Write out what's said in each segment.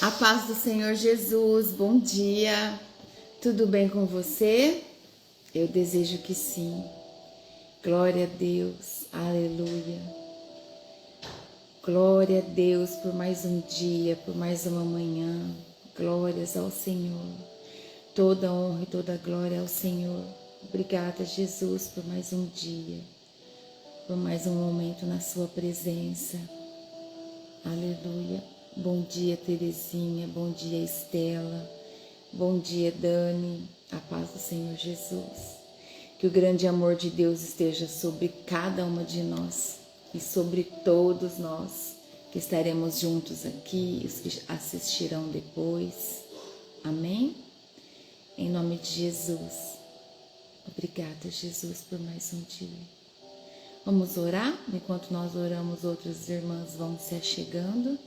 A paz do Senhor Jesus, bom dia. Tudo bem com você? Eu desejo que sim. Glória a Deus, aleluia. Glória a Deus por mais um dia, por mais uma manhã. Glórias ao Senhor. Toda honra e toda glória ao Senhor. Obrigada, Jesus, por mais um dia, por mais um momento na sua presença. Aleluia. Bom dia, Terezinha. Bom dia, Estela. Bom dia, Dani. A paz do Senhor Jesus. Que o grande amor de Deus esteja sobre cada uma de nós e sobre todos nós que estaremos juntos aqui, os que assistirão depois. Amém? Em nome de Jesus. Obrigada, Jesus, por mais um dia. Vamos orar? Enquanto nós oramos, outras irmãs vão se achegando.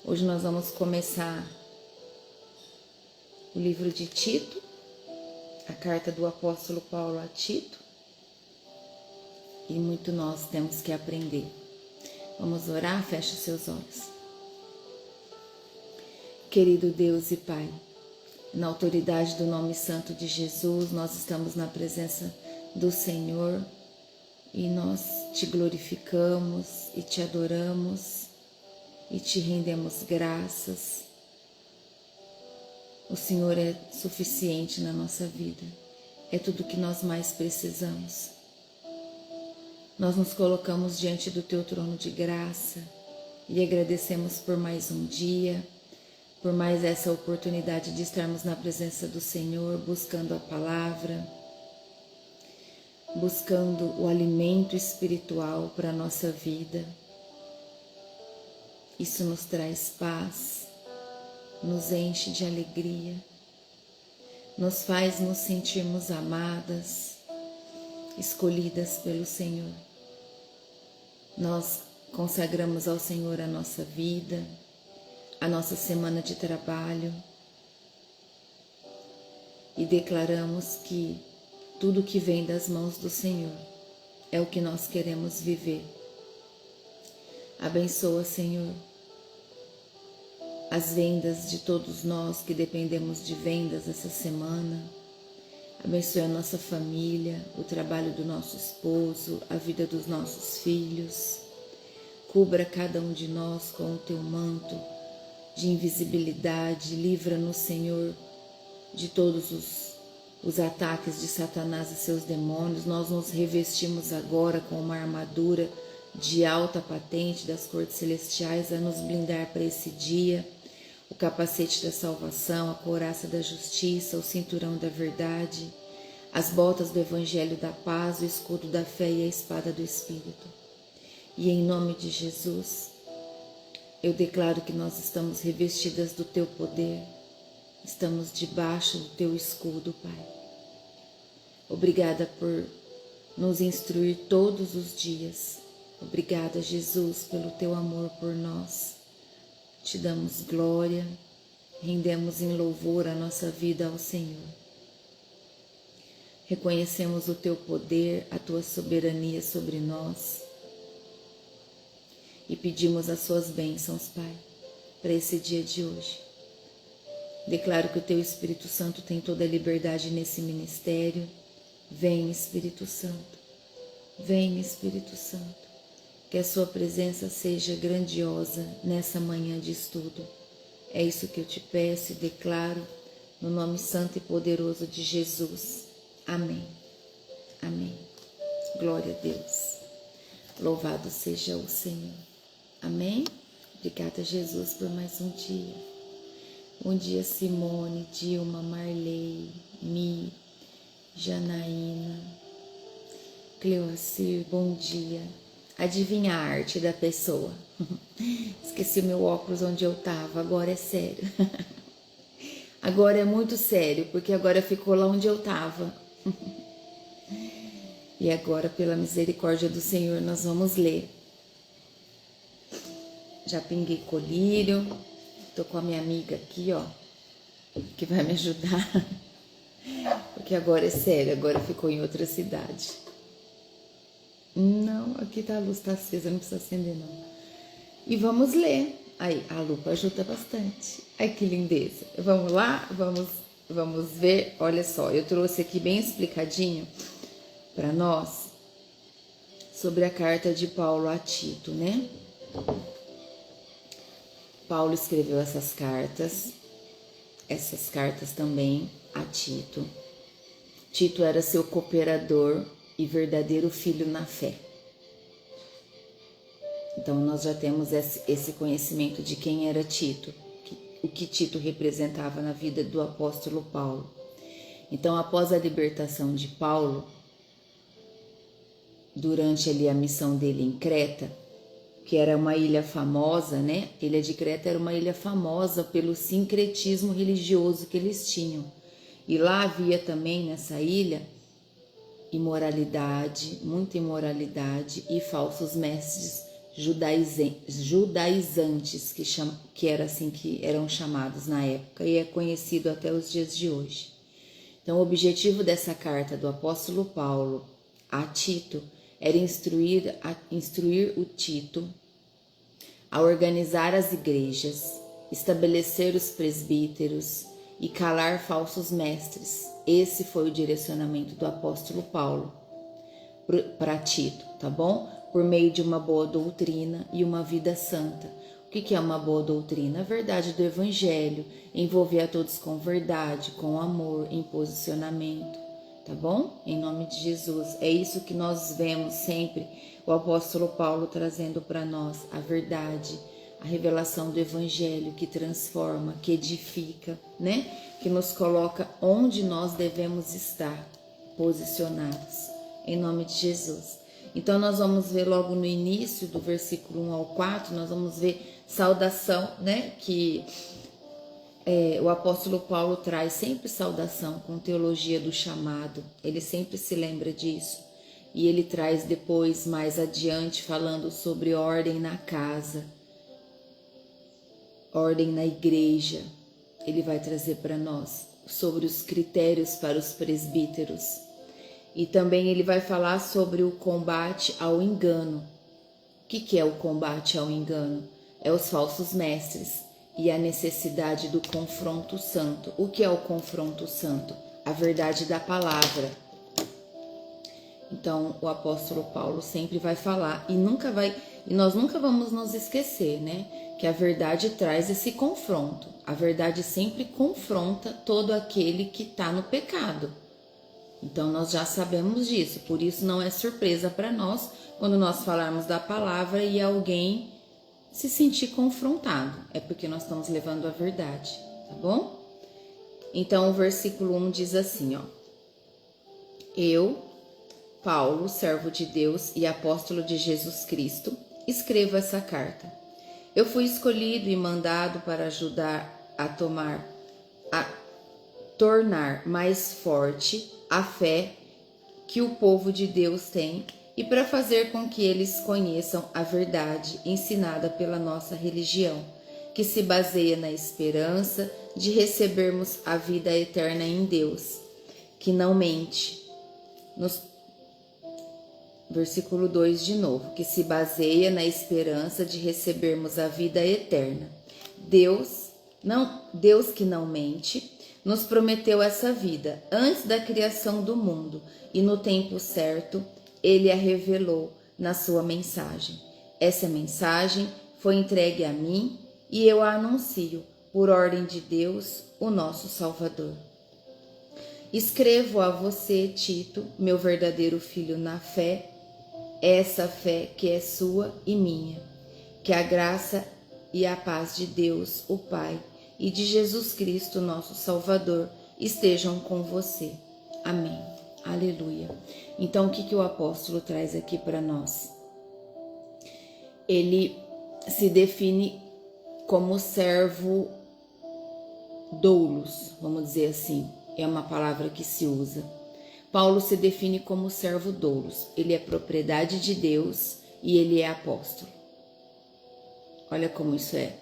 Hoje nós vamos começar o livro de Tito, a carta do apóstolo Paulo a Tito. E muito nós temos que aprender. Vamos orar? Feche os seus olhos. Querido Deus e Pai, na autoridade do nome santo de Jesus, nós estamos na presença do Senhor e nós te glorificamos e te adoramos e te rendemos graças. O Senhor é suficiente na nossa vida, é tudo que nós mais precisamos. Nós nos colocamos diante do teu trono de graça e agradecemos por mais um dia, por mais essa oportunidade de estarmos na presença do Senhor, buscando a palavra, buscando o alimento espiritual para a nossa vida. Isso nos traz paz, nos enche de alegria, nos faz nos sentirmos amadas, escolhidas pelo Senhor. Nós consagramos ao Senhor a nossa vida, a nossa semana de trabalho e declaramos que tudo que vem das mãos do Senhor é o que nós queremos viver. Abençoa, Senhor, as vendas de todos nós que dependemos de vendas essa semana. Abençoe a nossa família, o trabalho do nosso esposo, a vida dos nossos filhos. Cubra cada um de nós com o teu manto de invisibilidade. Livra-nos, Senhor, de todos os ataques de Satanás e seus demônios. Nós nos revestimos agora com uma armadura de alta patente das cortes celestiais a nos blindar para esse dia. O capacete da salvação, a couraça da justiça, o cinturão da verdade, as botas do evangelho da paz, o escudo da fé e a espada do Espírito. E em nome de Jesus, eu declaro que nós estamos revestidas do teu poder, estamos debaixo do teu escudo, Pai. Obrigada por nos instruir todos os dias. Obrigada, Jesus, pelo teu amor por nós. Te damos glória, rendemos em louvor a nossa vida ao Senhor. Reconhecemos o teu poder, a tua soberania sobre nós e pedimos as suas bênçãos, Pai, para esse dia de hoje. Declaro que o teu Espírito Santo tem toda a liberdade nesse ministério. Vem, Espírito Santo, vem, Espírito Santo. Que a sua presença seja grandiosa nessa manhã de estudo. É isso que eu te peço e declaro no nome santo e poderoso de Jesus. Amém. Amém. Glória a Deus. Louvado seja o Senhor. Amém. Obrigada, Jesus, por mais um dia. Bom dia, Simone, Dilma, Marley, Mi, Janaína, Cleocir, bom dia. Adivinha a arte da pessoa. Esqueci o meu óculos onde eu estava, agora é sério. Agora é muito sério, porque agora ficou lá onde eu estava. E agora, pela misericórdia do Senhor, nós vamos ler. Já pinguei colírio, tô com a minha amiga aqui, ó, que vai me ajudar. Porque agora é sério, agora ficou em outra cidade. Não, aqui tá a luz, tá acesa, não precisa acender não. E vamos ler. Aí, a lupa ajuda bastante. Ai, que lindeza. Vamos lá? Vamos ver. Olha só, eu trouxe aqui bem explicadinho para nós sobre a carta de Paulo a Tito, né? Paulo escreveu essas cartas também a Tito. Tito era seu cooperador e verdadeiro filho na fé. Então, nós já temos esse conhecimento de quem era Tito, o que Tito representava na vida do apóstolo Paulo. Então, após a libertação de Paulo, durante ali a missão dele em Creta, que era uma ilha famosa, né? A ilha de Creta era uma ilha famosa pelo sincretismo religioso que eles tinham. E lá havia também, nessa ilha, imoralidade, muita imoralidade e falsos mestres judaizantes, que era assim que eram chamados na época e é conhecido até os dias de hoje. Então, o objetivo dessa carta do apóstolo Paulo a Tito era instruir o Tito a organizar as igrejas, estabelecer os presbíteros e calar falsos mestres. Esse foi o direcionamento do apóstolo Paulo para Tito, tá bom? Por meio de uma boa doutrina e uma vida santa. O que é uma boa doutrina? A verdade do evangelho, envolver a todos com verdade, com amor, em posicionamento, tá bom? Em nome de Jesus. É isso que nós vemos sempre o apóstolo Paulo trazendo para nós, a verdade, a revelação do evangelho que transforma, que edifica, né? Que nos coloca onde nós devemos estar posicionados, em nome de Jesus. Então, nós vamos ver logo no início do versículo 1 ao 4, nós vamos ver saudação, né? Que o apóstolo Paulo traz sempre saudação com teologia do chamado, ele sempre se lembra disso. E ele traz depois, mais adiante, falando sobre ordem na casa, ordem na igreja. Ele vai trazer para nós sobre os critérios para os presbíteros. E também ele vai falar sobre o combate ao engano. O que é o combate ao engano? É os falsos mestres e a necessidade do confronto santo. O que é o confronto santo? A verdade da palavra. Então, o apóstolo Paulo sempre vai falar e nós nunca vamos nos esquecer, né? Que a verdade traz esse confronto. A verdade sempre confronta todo aquele que está no pecado. Então, nós já sabemos disso, por isso não é surpresa para nós quando nós falarmos da palavra e alguém se sentir confrontado. É porque nós estamos levando a verdade, tá bom? Então, o versículo 1 diz assim, ó. Eu, Paulo, servo de Deus e apóstolo de Jesus Cristo, escrevo essa carta. Eu fui escolhido e mandado para ajudar a tornar mais forte a fé que o povo de Deus tem e para fazer com que eles conheçam a verdade ensinada pela nossa religião, que se baseia na esperança de recebermos a vida eterna em Deus, que não mente. Versículo 2 de novo, que se baseia na esperança de recebermos a vida eterna. Deus que não mente, nos prometeu essa vida antes da criação do mundo e no tempo certo ele a revelou na sua mensagem. Essa mensagem foi entregue a mim e eu a anuncio por ordem de Deus, o nosso Salvador. Escrevo a você, Tito, meu verdadeiro filho na fé, essa fé que é sua e minha. Que a graça e a paz de Deus, o Pai, e de Jesus Cristo, nosso Salvador, estejam com você. Amém. Aleluia. Então, o que o apóstolo traz aqui para nós? Ele se define como servo doulos, vamos dizer assim. É uma palavra que se usa. Paulo se define como servo doulos. Ele é propriedade de Deus e ele é apóstolo. Olha como isso é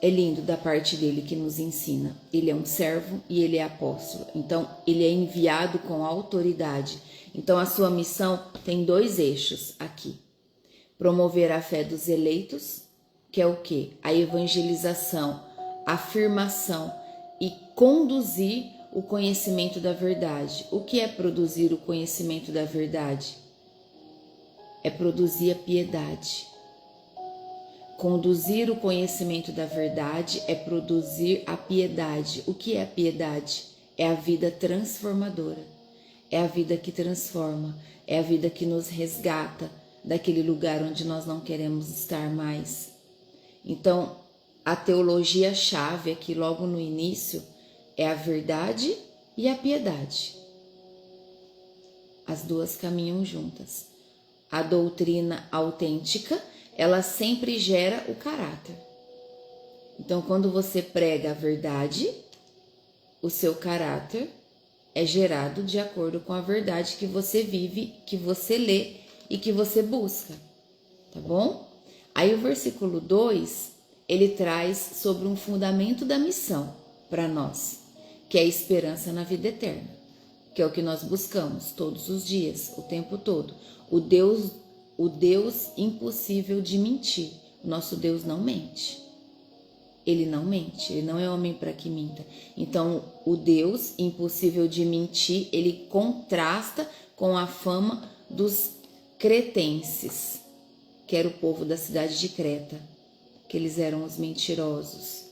lindo da parte dele, que nos ensina. Ele é um servo e ele é apóstolo. Então, ele é enviado com autoridade. Então, a sua missão tem dois eixos aqui. Promover a fé dos eleitos que é o quê? A evangelização, a afirmação e conduzir o conhecimento da verdade. O que é produzir o conhecimento da verdade? É produzir a piedade. Conduzir o conhecimento da verdade é produzir a piedade. O que é a piedade? É a vida transformadora. É a vida que transforma. É a vida que nos resgata daquele lugar onde nós não queremos estar mais. Então, a teologia-chave aqui logo no início é a verdade e a piedade. As duas caminham juntas. A doutrina autêntica, ela sempre gera o caráter. Então, quando você prega a verdade, o seu caráter é gerado de acordo com a verdade que você vive, que você lê e que você busca, tá bom? Aí o versículo 2, ele traz sobre um fundamento da missão para nós, que é a esperança na vida eterna, que é o que nós buscamos todos os dias, o tempo todo. O Deus impossível de mentir. O nosso Deus não mente. Ele não mente, ele não é homem para que minta. Então, o Deus impossível de mentir, ele contrasta com a fama dos cretenses, que era o povo da cidade de Creta, que eles eram os mentirosos,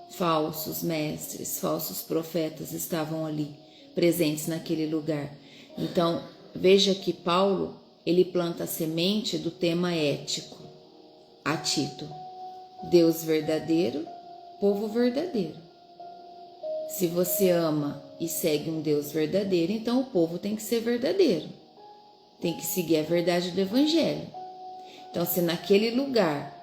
falsos mestres, falsos profetas estavam ali, presentes naquele lugar. Então, veja que Paulo, ele planta a semente do tema ético a Tito. Deus verdadeiro, povo verdadeiro. Se você ama e segue um Deus verdadeiro, então o povo tem que ser verdadeiro. Tem que seguir a verdade do Evangelho. Então, se naquele lugar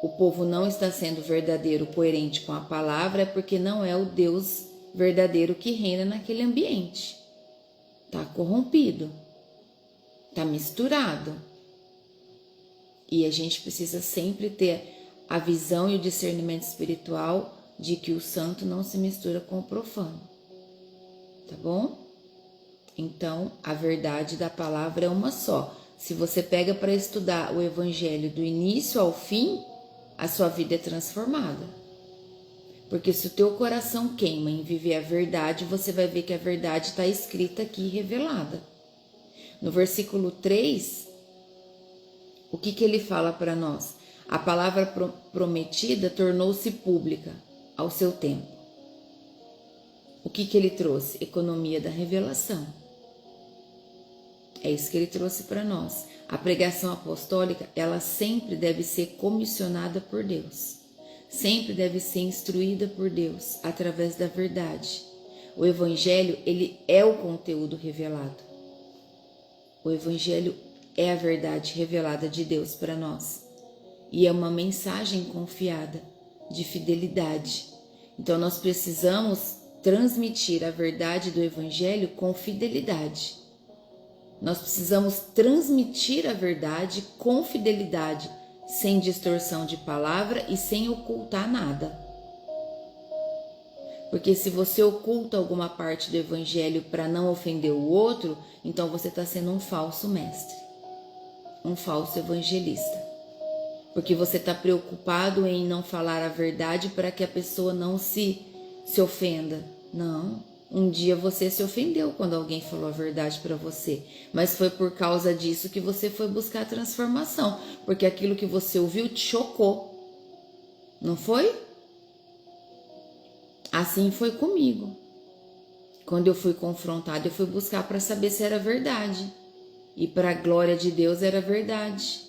o povo não está sendo verdadeiro, coerente com a palavra, é porque não é o Deus verdadeiro que reina naquele ambiente. Está corrompido. Está misturado. E a gente precisa sempre ter a visão e o discernimento espiritual de que o santo não se mistura com o profano. Tá bom? Então, a verdade da palavra é uma só. Se você pega para estudar o evangelho do início ao fim, a sua vida é transformada. Porque se o teu coração queima em viver a verdade, você vai ver que a verdade está escrita aqui, revelada. No versículo 3, o que ele fala para nós? A palavra prometida tornou-se pública ao seu tempo. O que ele trouxe? Economia da revelação. É isso que ele trouxe para nós. A pregação apostólica, ela sempre deve ser comissionada por Deus. Sempre deve ser instruída por Deus através da verdade. O evangelho, ele é o conteúdo revelado. O evangelho é a verdade revelada de Deus para nós. E é uma mensagem confiada de fidelidade. Então nós precisamos transmitir a verdade do evangelho com fidelidade. Nós precisamos transmitir a verdade com fidelidade, sem distorção de palavra e sem ocultar nada. Porque se você oculta alguma parte do evangelho para não ofender o outro, então você está sendo um falso mestre, um falso evangelista. Porque você está preocupado em não falar a verdade para que a pessoa não se ofenda. Não. Um dia você se ofendeu quando alguém falou a verdade para você, mas foi por causa disso que você foi buscar a transformação, porque aquilo que você ouviu te chocou, não foi? Assim foi comigo. Quando eu fui confrontada, eu fui buscar para saber se era verdade, e para a glória de Deus era verdade,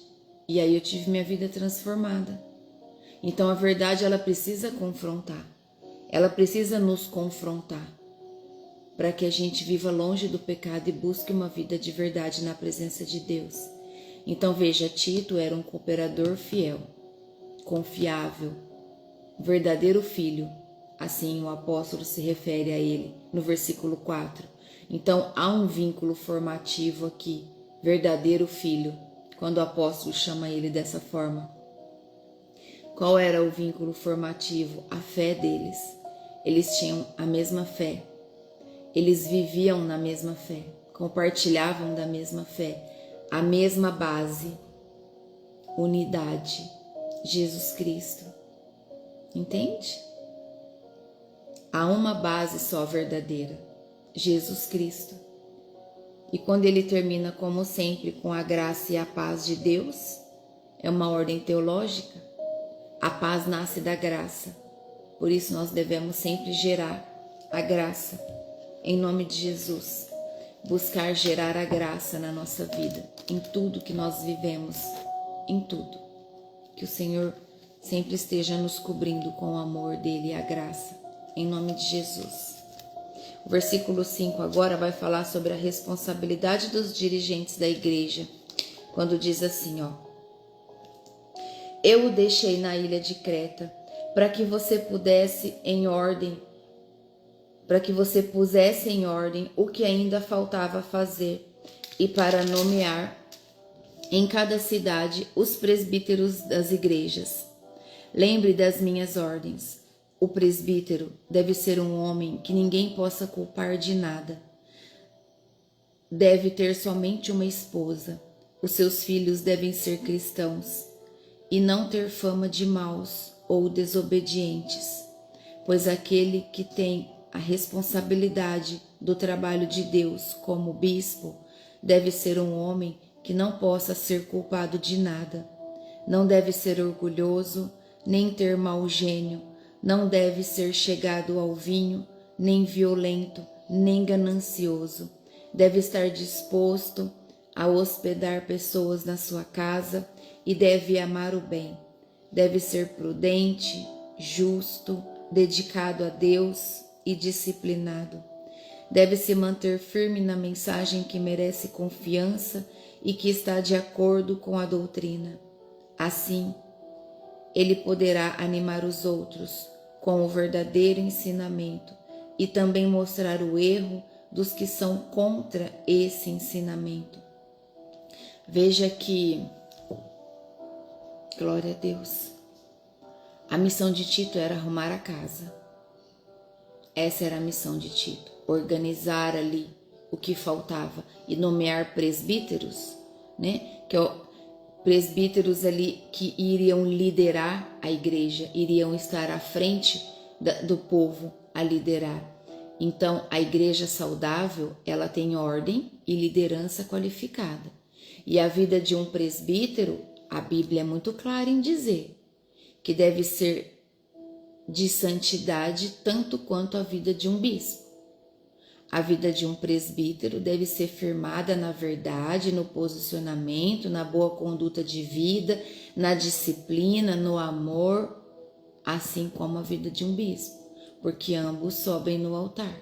e aí eu tive minha vida transformada. Então a verdade, ela precisa confrontar, ela precisa nos confrontar, para que a gente viva longe do pecado e busque uma vida de verdade na presença de Deus. Então veja, Tito era um cooperador fiel, confiável, verdadeiro filho, assim o apóstolo se refere a ele no versículo 4. Então há um vínculo formativo aqui, verdadeiro filho, quando o apóstolo chama ele dessa forma. Qual era o vínculo formativo? A fé deles. Eles tinham a mesma fé. Eles viviam na mesma fé, compartilhavam da mesma fé, a mesma base, unidade, Jesus Cristo. Entende? Há uma base só verdadeira, Jesus Cristo. E quando ele termina, como sempre, com a graça e a paz de Deus, é uma ordem teológica. A paz nasce da graça. Por isso nós devemos sempre gerar a graça, em nome de Jesus. Buscar gerar a graça na nossa vida, em tudo que nós vivemos, em tudo. Que o Senhor sempre esteja nos cobrindo com o amor dele e a graça, em nome de Jesus. O versículo 5 agora vai falar sobre a responsabilidade dos dirigentes da igreja, quando diz assim, ó: eu o deixei na ilha de Creta, para que você pusesse em ordem o que ainda faltava fazer, e para nomear em cada cidade os presbíteros das igrejas. Lembre das minhas ordens. O presbítero deve ser um homem que ninguém possa culpar de nada. Deve ter somente uma esposa. Os seus filhos devem ser cristãos e não ter fama de maus ou desobedientes, pois aquele que tem a responsabilidade do trabalho de Deus como bispo deve ser um homem que não possa ser culpado de nada. Não deve ser orgulhoso, nem ter mau gênio, não deve ser chegado ao vinho, nem violento, nem ganancioso. Deve estar disposto a hospedar pessoas na sua casa e deve amar o bem. Deve ser prudente, justo, dedicado a Deus e disciplinado. Deve se manter firme na mensagem que merece confiança e que está de acordo com a doutrina. Assim, ele poderá animar os outros com o verdadeiro ensinamento e também mostrar o erro dos que são contra esse ensinamento. Veja que, glória a Deus, a missão de Tito era arrumar a casa. Essa era a missão de Tito, organizar ali o que faltava e nomear presbíteros, né? Presbíteros ali que iriam liderar a igreja, iriam estar à frente do povo a liderar. Então, a igreja saudável, ela tem ordem e liderança qualificada. E a vida de um presbítero, a Bíblia é muito clara em dizer que deve ser de santidade tanto quanto a vida de um bispo. A vida de um presbítero deve ser firmada na verdade, no posicionamento, na boa conduta de vida, na disciplina, no amor, assim como a vida de um bispo, porque ambos sobem no altar.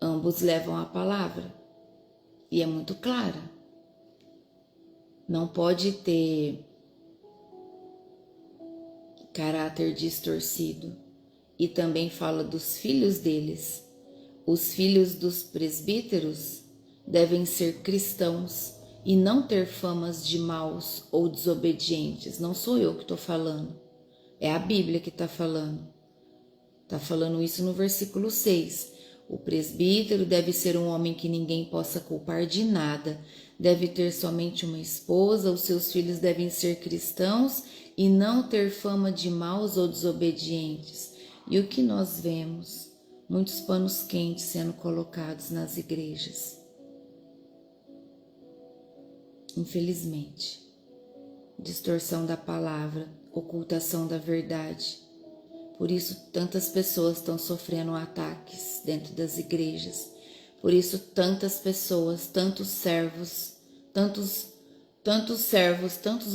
Ambos levam a palavra e é muito clara. Não pode ter caráter distorcido. E também fala dos filhos deles. Os filhos dos presbíteros devem ser cristãos e não ter famas de maus ou desobedientes. Não sou eu que estou falando, é a Bíblia que está falando. Está falando isso no versículo 6. O presbítero deve ser um homem que ninguém possa culpar de nada. Deve ter somente uma esposa, os seus filhos devem ser cristãos e não ter fama de maus ou desobedientes. E o que nós vemos? Muitos panos quentes sendo colocados nas igrejas. Infelizmente, distorção da palavra, ocultação da verdade. Por isso, tantas pessoas estão sofrendo ataques dentro das igrejas. Por isso, tantas pessoas, tantos servos, tantos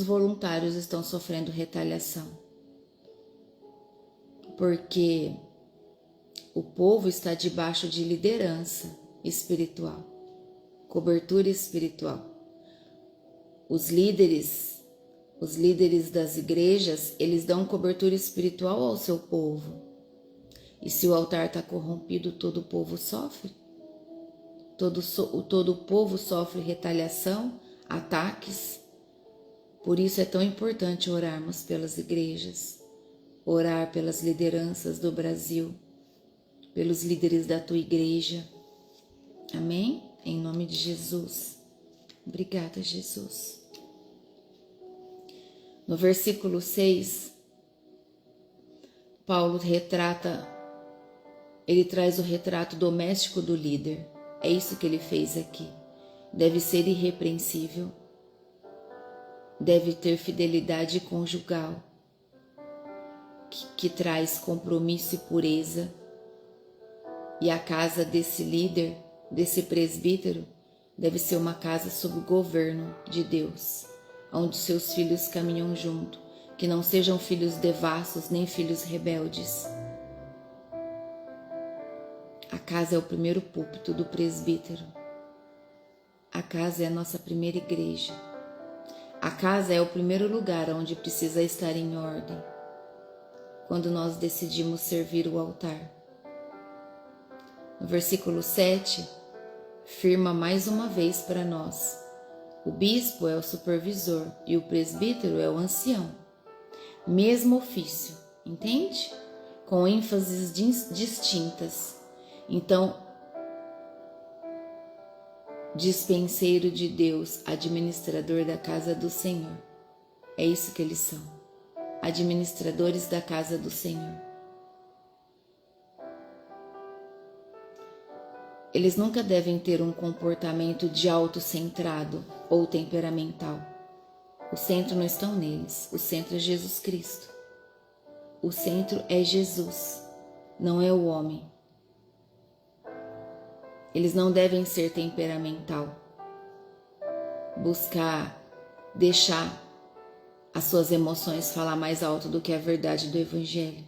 voluntários estão sofrendo retaliação. Porque o povo está debaixo de liderança espiritual, cobertura espiritual. Os líderes das igrejas, eles dão cobertura espiritual ao seu povo. E se o altar está corrompido, todo o povo sofre. Todo o povo sofre retaliação, ataques. Por isso é tão importante orarmos pelas igrejas, orar pelas lideranças do Brasil, pelos líderes da tua igreja. Amém? Em nome de Jesus. Obrigada, Jesus. No versículo 6, Paulo ele traz o retrato doméstico do líder. É isso que ele fez aqui. Deve ser irrepreensível, deve ter fidelidade conjugal, que traz compromisso e pureza. E a casa desse líder, desse presbítero, deve ser uma casa sob o governo de Deus, onde seus filhos caminham junto, que não sejam filhos devassos nem filhos rebeldes. A casa é o primeiro púlpito do presbítero. A casa é a nossa primeira igreja. A casa é o primeiro lugar onde precisa estar em ordem, quando nós decidimos servir o altar. No versículo 7, firma mais uma vez para nós: o bispo é o supervisor e o presbítero é o ancião. Mesmo ofício, entende? Com ênfases distintas. Então, dispenseiro de Deus, administrador da casa do Senhor. É isso que eles são, administradores da casa do Senhor. Eles nunca devem ter um comportamento de autocentrado ou temperamental. O centro não está neles, o centro é Jesus Cristo. O centro é Jesus, não é o homem. Eles não devem ser temperamental, deixar as suas emoções falar mais alto do que a verdade do Evangelho.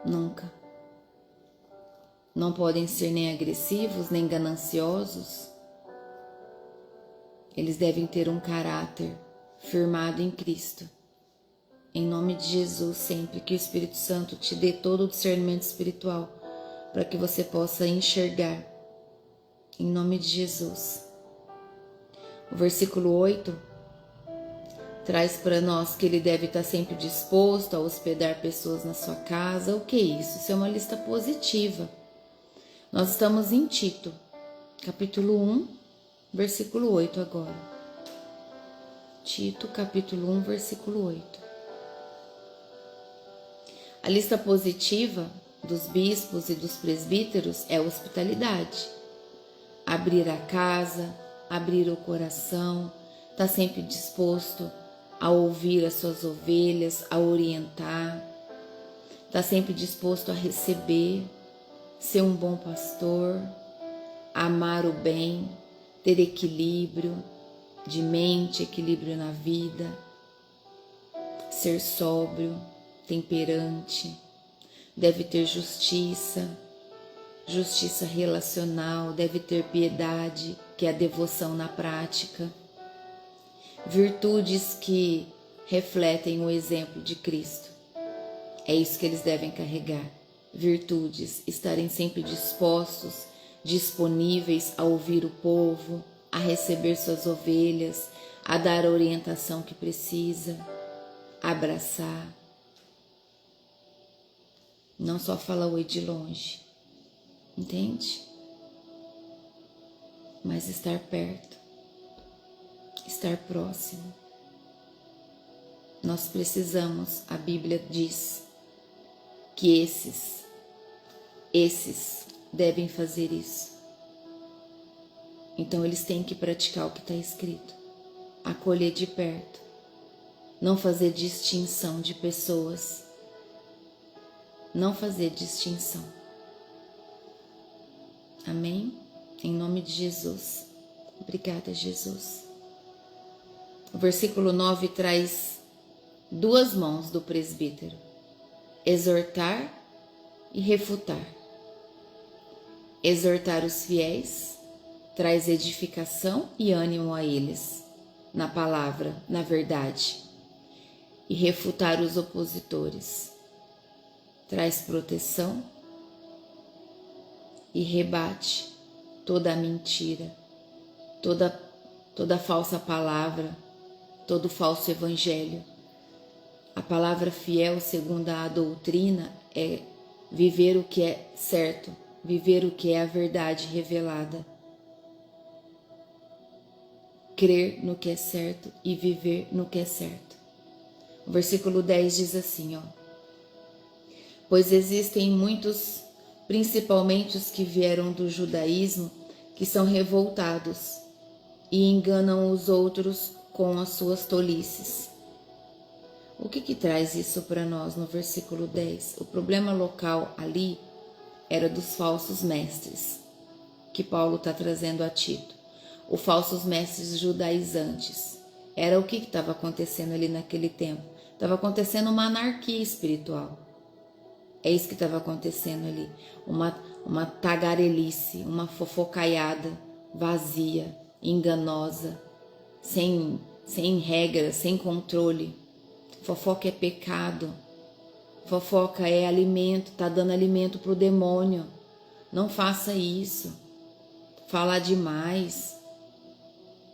Nunca. Não podem ser nem agressivos, nem gananciosos. Eles devem ter um caráter firmado em Cristo. Em nome de Jesus, sempre que o Espírito Santo te dê todo o discernimento espiritual, para que você possa enxergar, em nome de Jesus. O versículo 8 traz para nós que ele deve estar sempre disposto a hospedar pessoas na sua casa. O que é isso? Isso é uma lista positiva. Nós estamos em Tito, capítulo 1, versículo 8 agora. Tito, capítulo 1, versículo 8. A lista positiva dos bispos e dos presbíteros é hospitalidade. Abrir a casa, abrir o coração, estar sempre disposto a ouvir as suas ovelhas, a orientar, estar sempre disposto a receber, ser um bom pastor, amar o bem, ter equilíbrio de mente, equilíbrio na vida, ser sóbrio, temperante. Deve ter justiça relacional, deve ter piedade, que é a devoção na prática, virtudes que refletem o exemplo de Cristo. É isso que eles devem carregar, virtudes, estarem sempre dispostos, disponíveis a ouvir o povo, a receber suas ovelhas, a dar a orientação que precisa, abraçar. Não só falar oi de longe, entende? Mas estar perto, estar próximo. Nós precisamos, a Bíblia diz que esses devem fazer isso. Então eles têm que praticar o que está escrito, acolher de perto, não fazer distinção de pessoas. Não fazer distinção. Amém? Em nome de Jesus. Obrigada, Jesus. O versículo 9 traz duas mãos do presbítero: exortar e refutar. Exortar os fiéis traz edificação e ânimo a eles, na palavra, na verdade. E refutar os opositores traz proteção e rebate toda a mentira, toda falsa palavra, todo falso evangelho. A palavra fiel, segundo a doutrina, é viver o que é certo, viver o que é a verdade revelada. crer no que é certo e viver no que é certo. O versículo 10 diz assim, pois existem muitos, principalmente os que vieram do judaísmo, que são revoltados e enganam os outros com as suas tolices. O que traz isso para nós no versículo 10? O problema local ali era dos falsos mestres, que Paulo está trazendo a Tito. Os falsos mestres judaizantes. Era o que estava acontecendo ali naquele tempo? Estava acontecendo uma anarquia espiritual. É isso que estava acontecendo ali. Uma tagarelice, uma fofocaiada vazia, enganosa, sem regras, sem controle. Fofoca é pecado. Fofoca é alimento, tá dando alimento para o demônio. Não faça isso. Falar demais.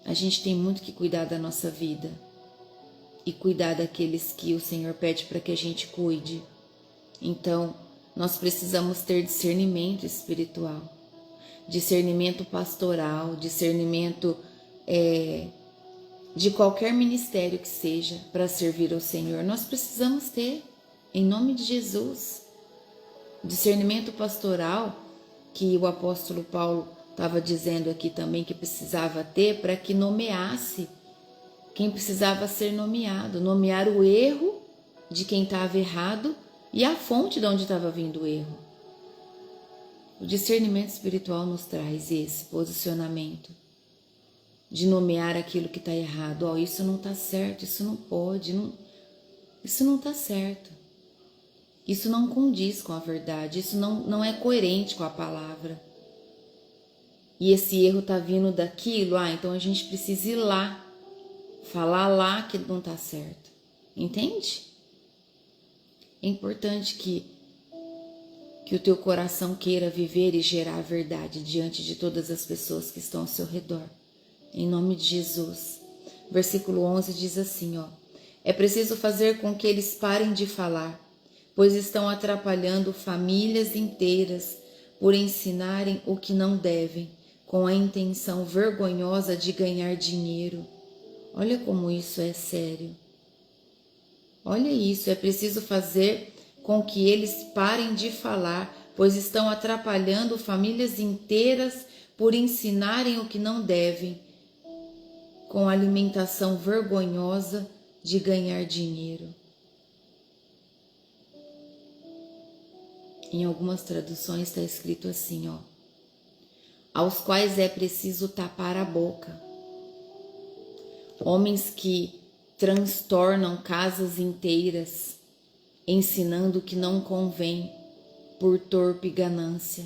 A gente tem muito que cuidar da nossa vida e cuidar daqueles que o Senhor pede para que a gente cuide. Então, nós precisamos ter discernimento espiritual, discernimento pastoral, discernimento de qualquer ministério que seja para servir ao Senhor. Nós precisamos ter, em nome de Jesus, discernimento pastoral que o apóstolo Paulo estava dizendo aqui também que precisava ter para que nomeasse quem precisava ser nomeado, nomear o erro de quem estava errado e a fonte de onde estava vindo o erro. O discernimento espiritual nos traz esse posicionamento de nomear aquilo que está errado. Isso não está certo, isso não pode, isso não está certo. Isso não condiz com a verdade, isso não é coerente com a palavra. E esse erro está vindo daquilo, então a gente precisa ir lá, falar lá que não está certo. Entende? É importante que o teu coração queira viver e gerar a verdade diante de todas as pessoas que estão ao seu redor. Em nome de Jesus. Versículo 11 diz assim, é preciso fazer com que eles parem de falar, pois estão atrapalhando famílias inteiras por ensinarem o que não devem, com a intenção vergonhosa de ganhar dinheiro. Olha como isso é sério. Olha isso, é preciso fazer com que eles parem de falar, pois estão atrapalhando famílias inteiras por ensinarem o que não devem, com a alimentação vergonhosa de ganhar dinheiro. Em algumas traduções está escrito assim, aos quais é preciso tapar a boca. Homens que transtornam casas inteiras, ensinando o que não convém por torpe ganância.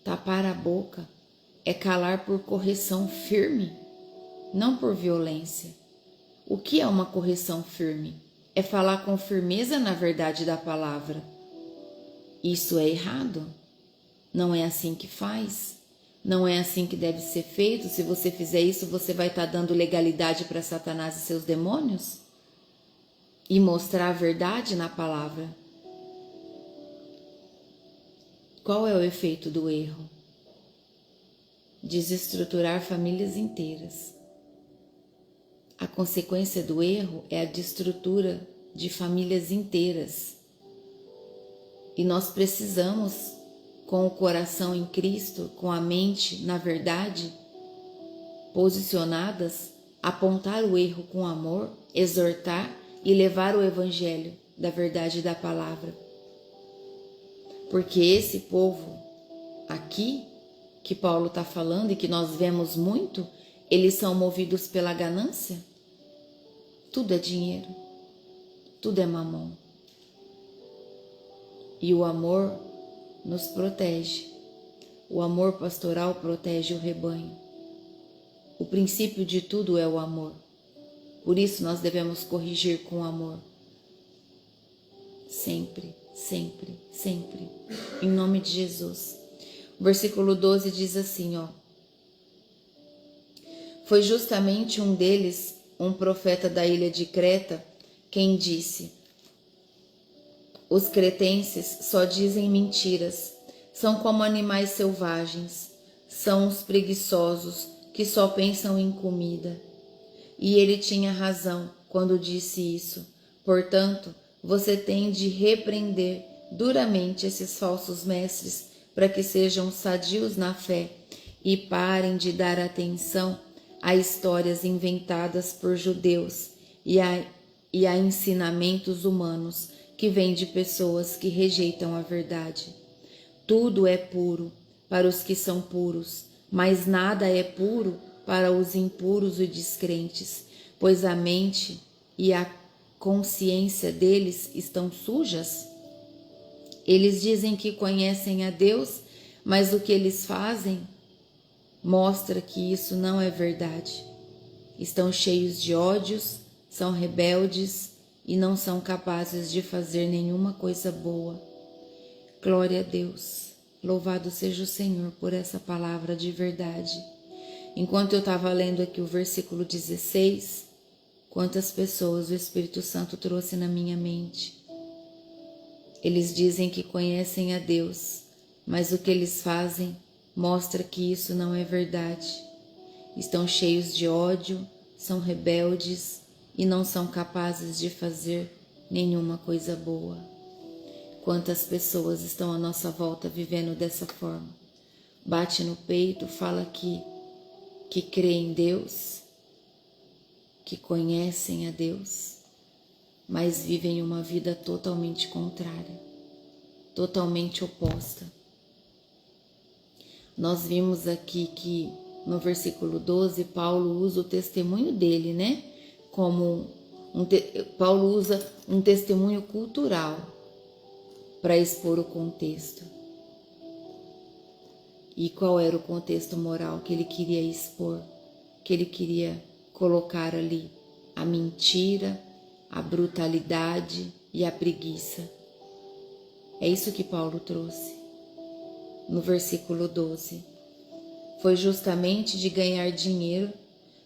Tapar a boca é calar por correção firme, não por violência. O que é uma correção firme? É falar com firmeza na verdade da palavra. Isso é errado. Não é assim que faz. Não é assim que deve ser feito. Se você fizer isso, você vai estar dando legalidade para Satanás e seus demônios? E mostrar a verdade na palavra. Qual é o efeito do erro? Desestruturar famílias inteiras. A consequência do erro é a destrutura de famílias inteiras. E nós precisamos, com o coração em Cristo, com a mente na verdade, posicionadas, apontar o erro com amor, exortar e levar o evangelho da verdade e da palavra. Porque esse povo aqui, que Paulo está falando e que nós vemos muito, eles são movidos pela ganância. Tudo é dinheiro, tudo é mamon. E o amor nos protege. O amor pastoral protege o rebanho. O princípio de tudo é o amor. Por isso nós devemos corrigir com amor. Sempre, sempre, sempre. Em nome de Jesus. O versículo 12 diz assim, foi justamente um deles, um profeta da ilha de Creta, quem disse: os cretenses só dizem mentiras, são como animais selvagens, são os preguiçosos que só pensam em comida. E ele tinha razão quando disse isso. Portanto, você tem de repreender duramente esses falsos mestres para que sejam sadios na fé e parem de dar atenção a histórias inventadas por judeus e a ensinamentos humanos que vêm de pessoas que rejeitam a verdade. Tudo é puro para os que são puros, mas nada é puro para os impuros e descrentes, pois a mente e a consciência deles estão sujas. Eles dizem que conhecem a Deus, mas o que eles fazem mostra que isso não é verdade. Estão cheios de ódios, são rebeldes e não são capazes de fazer nenhuma coisa boa. Glória a Deus. Louvado seja o Senhor por essa palavra de verdade. Enquanto eu estava lendo aqui o versículo 16, quantas pessoas o Espírito Santo trouxe na minha mente. Eles dizem que conhecem a Deus, mas o que eles fazem mostra que isso não é verdade. Estão cheios de ódio, são rebeldes e não são capazes de fazer nenhuma coisa boa. Quantas pessoas estão à nossa volta vivendo dessa forma? Bate no peito, fala que crê em Deus, que conhecem a Deus, mas vivem uma vida totalmente contrária, totalmente oposta. Nós vimos aqui que no versículo 12, Paulo usa o testemunho dele, né? Paulo usa um testemunho cultural para expor o contexto. E qual era o contexto moral que ele queria expor, que ele queria colocar ali? A mentira, a brutalidade e a preguiça. É isso que Paulo trouxe no versículo 12. Foi justamente de ganhar dinheiro,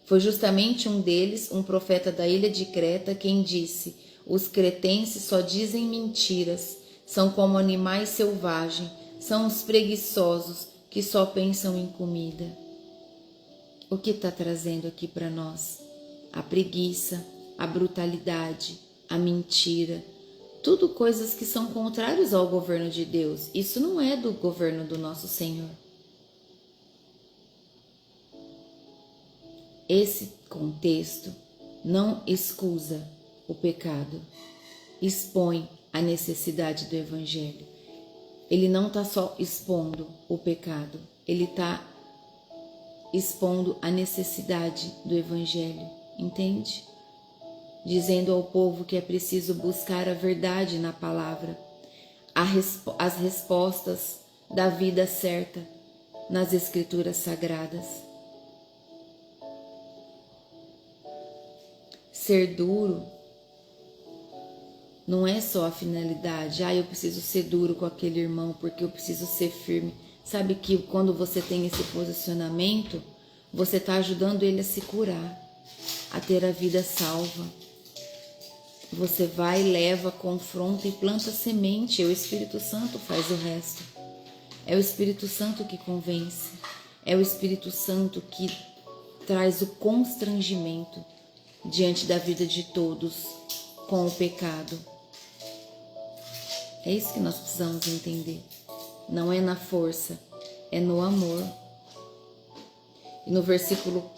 foi justamente um deles, um profeta da ilha de Creta, quem disse: os cretenses só dizem mentiras, são como animais selvagens, são os preguiçosos que só pensam em comida. O que está trazendo aqui para nós? A preguiça, a brutalidade, a mentira, tudo coisas que são contrárias ao governo de Deus. Isso não é do governo do nosso Senhor. Esse contexto não excusa o pecado, expõe a necessidade do Evangelho. Ele não está só expondo o pecado, ele está expondo a necessidade do Evangelho, entende? Dizendo ao povo que é preciso buscar a verdade na palavra, as respostas da vida certa nas Escrituras Sagradas. Ser duro não é só a finalidade, eu preciso ser duro com aquele irmão porque eu preciso ser firme. Sabe que quando você tem esse posicionamento, você está ajudando ele a se curar, a ter a vida salva. Você vai, leva, confronta e planta semente. O Espírito Santo faz o resto. É o Espírito Santo que convence. É o Espírito Santo que traz o constrangimento diante da vida de todos com o pecado. É isso que nós precisamos entender. Não é na força, é no amor. E no versículo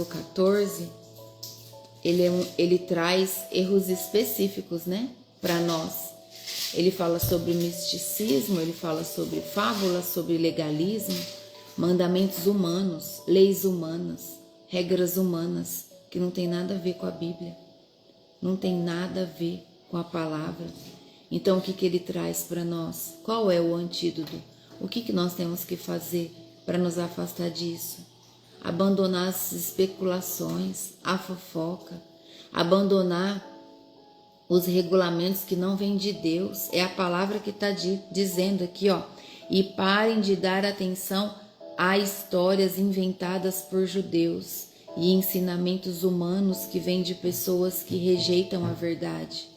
14, ele traz erros específicos, né, para nós. Ele fala sobre misticismo, ele fala sobre fábulas, sobre legalismo, mandamentos humanos, leis humanas, regras humanas, que não tem nada a ver com a Bíblia, não tem nada a ver com a palavra. Então o que ele traz para nós? Qual é o antídoto? O que nós temos que fazer para nos afastar disso? Abandonar as especulações, a fofoca, abandonar os regulamentos que não vêm de Deus. É a palavra que está dizendo aqui, e parem de dar atenção a histórias inventadas por judeus e ensinamentos humanos que vêm de pessoas que rejeitam a verdade.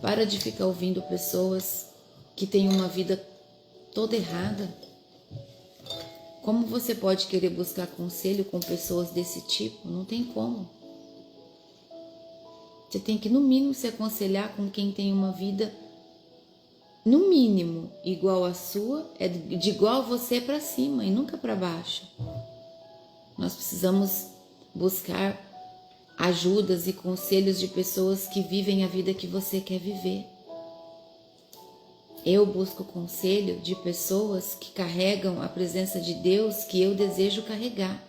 Para de ficar ouvindo pessoas que têm uma vida toda errada. Como você pode querer buscar conselho com pessoas desse tipo? Não tem como. Você tem que, no mínimo, se aconselhar com quem tem uma vida, no mínimo, igual à sua, é de igual a você para cima e nunca para baixo. Nós precisamos buscar ajudas e conselhos de pessoas que vivem a vida que você quer viver. Eu busco conselho de pessoas que carregam a presença de Deus que eu desejo carregar.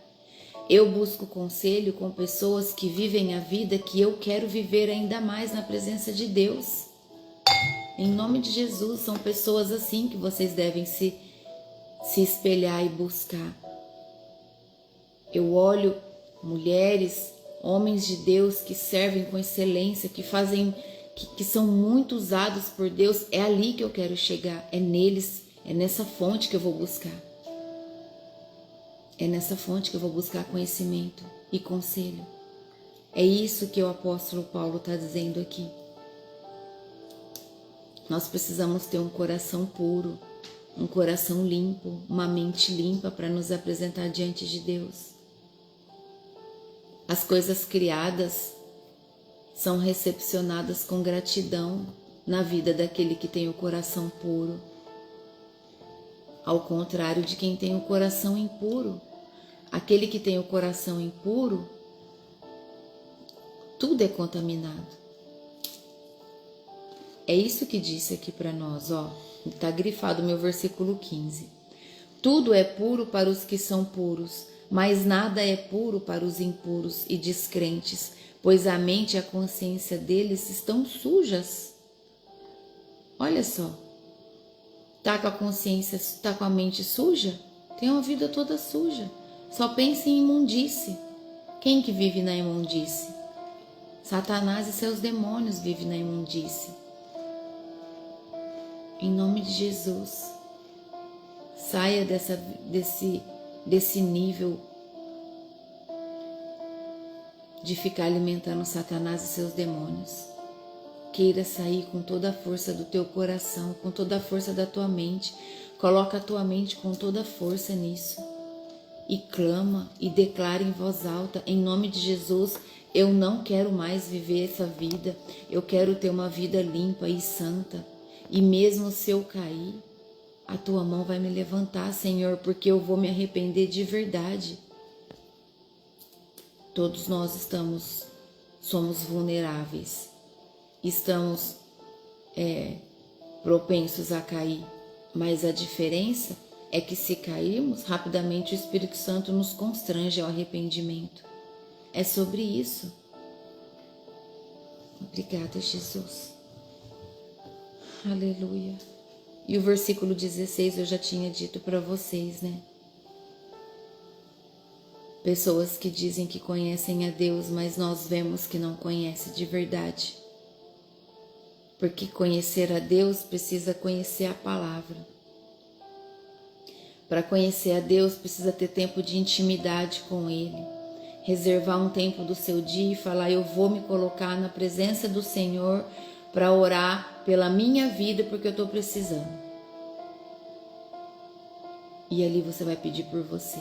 Eu busco conselho com pessoas que vivem a vida que eu quero viver ainda mais na presença de Deus. Em nome de Jesus, são pessoas assim que vocês devem se espelhar e buscar. Eu olho mulheres, homens de Deus que servem com excelência, que fazem, que são muito usados por Deus. É ali que eu quero chegar, é neles, é nessa fonte que eu vou buscar. É nessa fonte que eu vou buscar conhecimento e conselho. É isso que o apóstolo Paulo está dizendo aqui. Nós precisamos ter um coração puro, um coração limpo, uma mente limpa para nos apresentar diante de Deus. As coisas criadas são recepcionadas com gratidão na vida daquele que tem o coração puro, ao contrário de quem tem o coração impuro. Aquele que tem o coração impuro, tudo é contaminado. É isso que disse aqui para nós, ó. Está grifado o meu versículo 15. Tudo é puro para os que são puros, mas nada é puro para os impuros e descrentes, pois a mente e a consciência deles estão sujas. Olha só. Tá com a consciência, tá com a mente suja? Tem uma vida toda suja. Só pensa em imundície. Quem que vive na imundície? Satanás e seus demônios vivem na imundície. Em nome de Jesus, saia desse nível de ficar alimentando Satanás e seus demônios. Queira sair com toda a força do teu coração, com toda a força da tua mente. Coloca a tua mente com toda a força nisso. E clama e declara em voz alta, em nome de Jesus, eu não quero mais viver essa vida, eu quero ter uma vida limpa e santa. E mesmo se eu cair, a tua mão vai me levantar, Senhor, porque eu vou me arrepender de verdade. Todos nós somos vulneráveis, estamos propensos a cair, mas a diferença é que se cairmos, rapidamente o Espírito Santo nos constrange ao arrependimento. É sobre isso. Obrigada, Jesus. Aleluia. E o versículo 16 eu já tinha dito para vocês, né? Pessoas que dizem que conhecem a Deus, mas nós vemos que não conhecem de verdade. Porque conhecer a Deus precisa conhecer a palavra. Para conhecer a Deus, precisa ter tempo de intimidade com Ele. Reservar um tempo do seu dia e falar, eu vou me colocar na presença do Senhor para orar pela minha vida, porque eu estou precisando. E ali você vai pedir por você.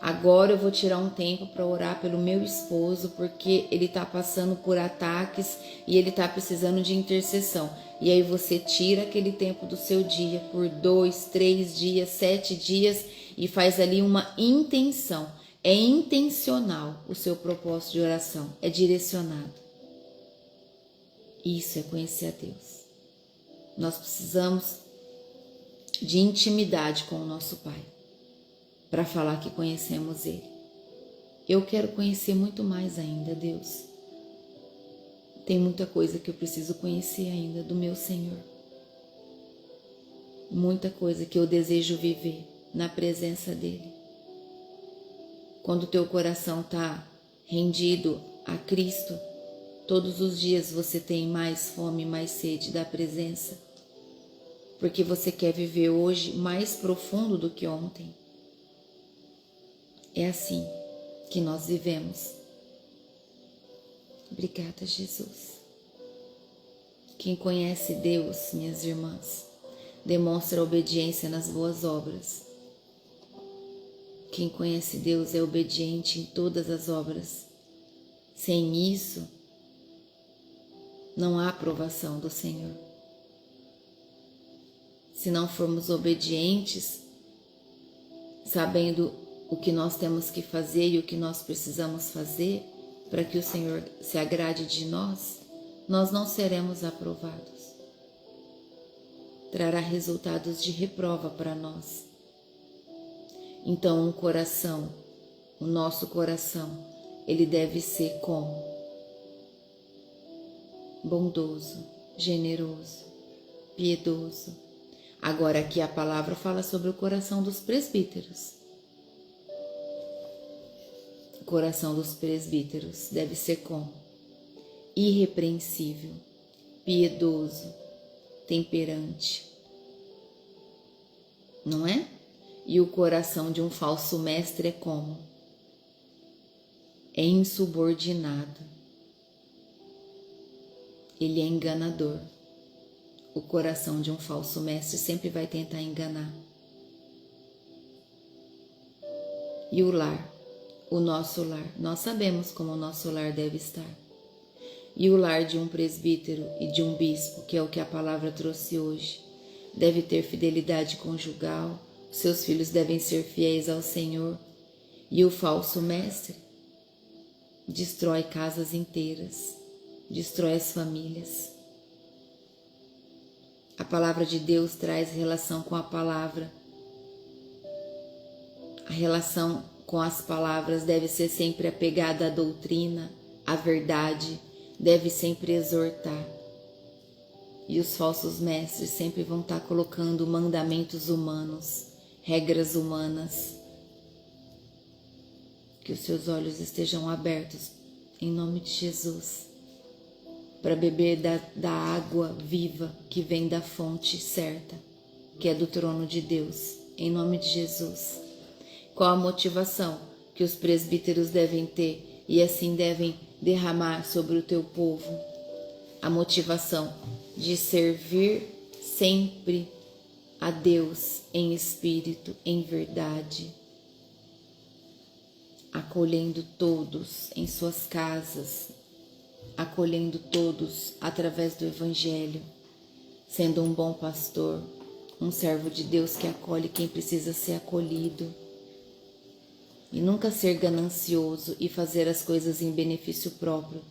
Agora eu vou tirar um tempo para orar pelo meu esposo, porque ele está passando por ataques e ele está precisando de intercessão. E aí você tira aquele tempo do seu dia por 2, 3 dias, 7 dias e faz ali uma intenção. É intencional o seu propósito de oração, é direcionado. Isso é conhecer a Deus. Nós precisamos de intimidade com o nosso Pai para falar que conhecemos Ele. Eu quero conhecer muito mais ainda, Deus. Tem muita coisa que eu preciso conhecer ainda do meu Senhor. Muita coisa que eu desejo viver na presença dEle. Quando o teu coração está rendido a Cristo, todos os dias você tem mais fome, mais sede da presença. Porque você quer viver hoje mais profundo do que ontem. É assim que nós vivemos. Obrigada, Jesus. Quem conhece Deus, minhas irmãs, demonstra obediência nas boas obras. Quem conhece Deus é obediente em todas as obras. Sem isso, não há aprovação do Senhor. Se não formos obedientes, sabendo o que nós temos que fazer e o que nós precisamos fazer para que o Senhor se agrade de nós, nós não seremos aprovados. Trará resultados de reprova para nós. Então, o nosso coração, ele deve ser como? Bondoso, generoso, piedoso. Agora aqui a palavra fala sobre o coração dos presbíteros. O coração dos presbíteros deve ser como? Irrepreensível, piedoso, temperante. Não é? E o coração de um falso mestre é como? É insubordinado. Ele é enganador. O coração de um falso mestre sempre vai tentar enganar. E o lar, o nosso lar, nós sabemos como o nosso lar deve estar. E o lar de um presbítero e de um bispo, que é o que a palavra trouxe hoje, deve ter fidelidade conjugal, seus filhos devem ser fiéis ao Senhor. E o falso mestre destrói casas inteiras, destrói as famílias. A palavra de Deus traz relação com a palavra. A relação com as palavras deve ser sempre apegada à doutrina, à verdade, deve sempre exortar. E os falsos mestres sempre vão estar colocando mandamentos humanos, regras humanas. Que os seus olhos estejam abertos, em nome de Jesus, para beber da água viva que vem da fonte certa, que é do trono de Deus, em nome de Jesus. Qual a motivação que os presbíteros devem ter e assim devem derramar sobre o teu povo? A motivação de servir sempre a Deus em espírito, em verdade, acolhendo todos em suas casas, acolhendo todos através do Evangelho, sendo um bom pastor, um servo de Deus que acolhe quem precisa ser acolhido. E nunca ser ganancioso e fazer as coisas em benefício próprio,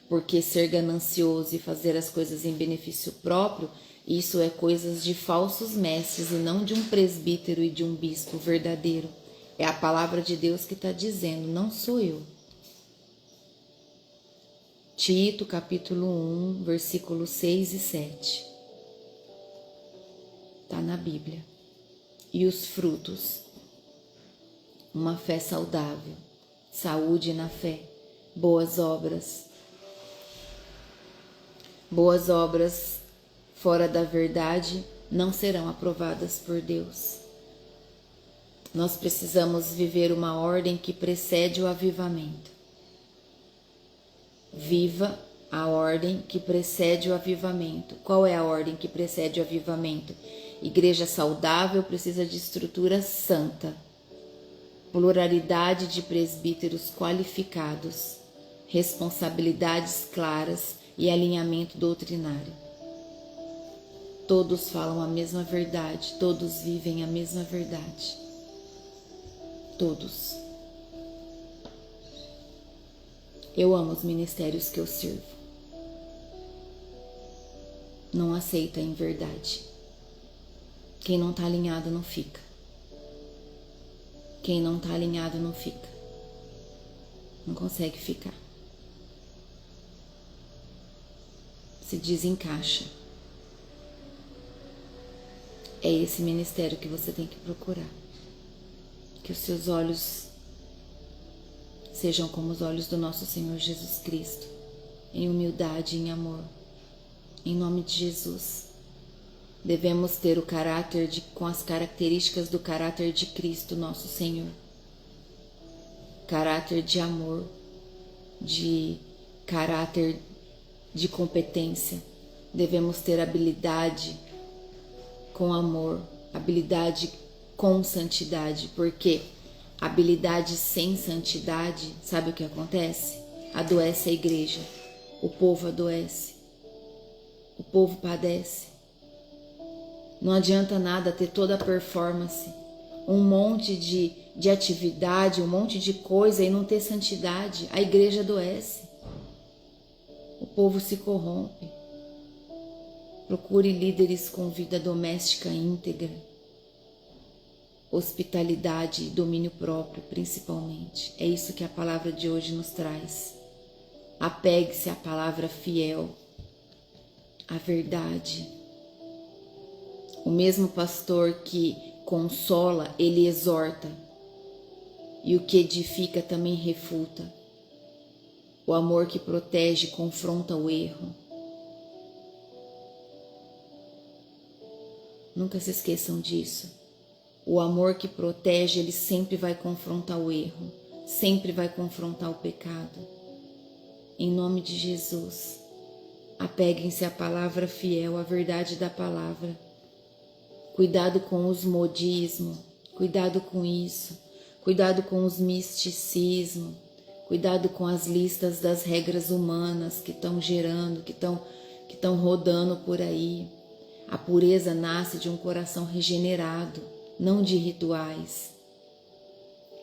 porque ser ganancioso e fazer as coisas em benefício próprio, isso é coisas de falsos mestres e não de um presbítero e de um bispo verdadeiro. É a palavra de Deus que está dizendo, não sou eu. Tito, capítulo 1, versículos 6 e 7. Está na Bíblia. E os frutos? Uma fé saudável, saúde na fé, boas obras. Boas obras fora da verdade não serão aprovadas por Deus. Nós precisamos viver uma ordem que precede o avivamento. Viva a ordem que precede o avivamento. Qual é a ordem que precede o avivamento? Igreja saudável precisa de estrutura santa, pluralidade de presbíteros qualificados, responsabilidades claras e alinhamento doutrinário. Todos falam a mesma verdade, todos vivem a mesma verdade. Todos. Eu amo os ministérios que eu sirvo. Não aceita em verdade. Quem não está alinhado não fica. Quem não está alinhado não fica. Não consegue ficar. Se desencaixa. É esse ministério que você tem que procurar. Que os seus olhos sejam como os olhos do nosso Senhor Jesus Cristo, em humildade e em amor. Em nome de Jesus. Devemos ter o caráter com as características do caráter de Cristo, nosso Senhor. Caráter de amor, de caráter de competência. Devemos ter habilidade com amor, habilidade com santidade, porque habilidade sem santidade, sabe o que acontece? Adoece a igreja, o povo adoece, o povo padece. Não adianta nada ter toda a performance, um monte de atividade, um monte de coisa e não ter santidade. A igreja adoece, o povo se corrompe. Procure líderes com vida doméstica íntegra, hospitalidade e domínio próprio, principalmente. É isso que a palavra de hoje nos traz. Apegue-se à palavra fiel, à verdade. O mesmo pastor que consola, ele exorta, e o que edifica também refuta. O amor que protege confronta o erro. Nunca se esqueçam disso. O amor que protege, ele sempre vai confrontar o erro, sempre vai confrontar o pecado. Em nome de Jesus, apeguem-se à palavra fiel, à verdade da palavra. Cuidado com os modismos, cuidado com isso, cuidado com os misticismos, cuidado com as listas das regras humanas que estão gerando, que estão rodando por aí. A pureza nasce de um coração regenerado, não de rituais.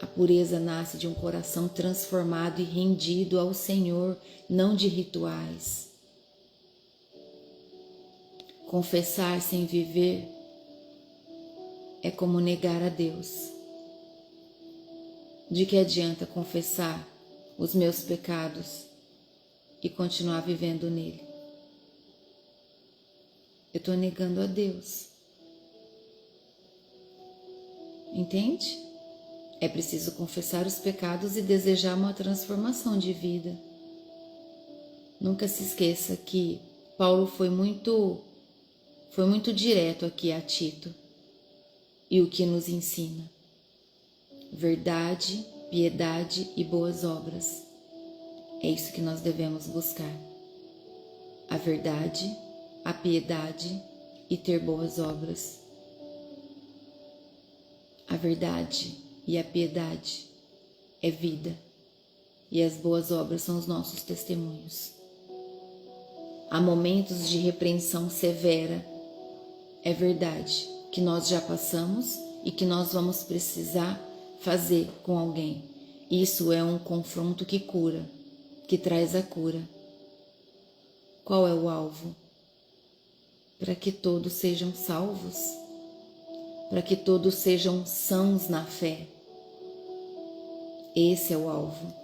A pureza nasce de um coração transformado e rendido ao Senhor, não de rituais. Confessar sem viver é como negar a Deus. De que adianta confessar os meus pecados e continuar vivendo nele? Eu estou negando a Deus. Entende? É preciso confessar os pecados e desejar uma transformação de vida. Nunca se esqueça que Paulo foi muito direto aqui a Tito. E o que nos ensina? Verdade, piedade e boas obras. É isso que nós devemos buscar. A verdade, a piedade e ter boas obras. A verdade e a piedade é vida, e as boas obras são os nossos testemunhos. Há momentos de repreensão severa, é verdade, que nós já passamos e que nós vamos precisar fazer com alguém. Isso é um confronto que cura, que traz a cura. Qual é o alvo? Para que todos sejam salvos, para que todos sejam sãos na fé. Esse é o alvo.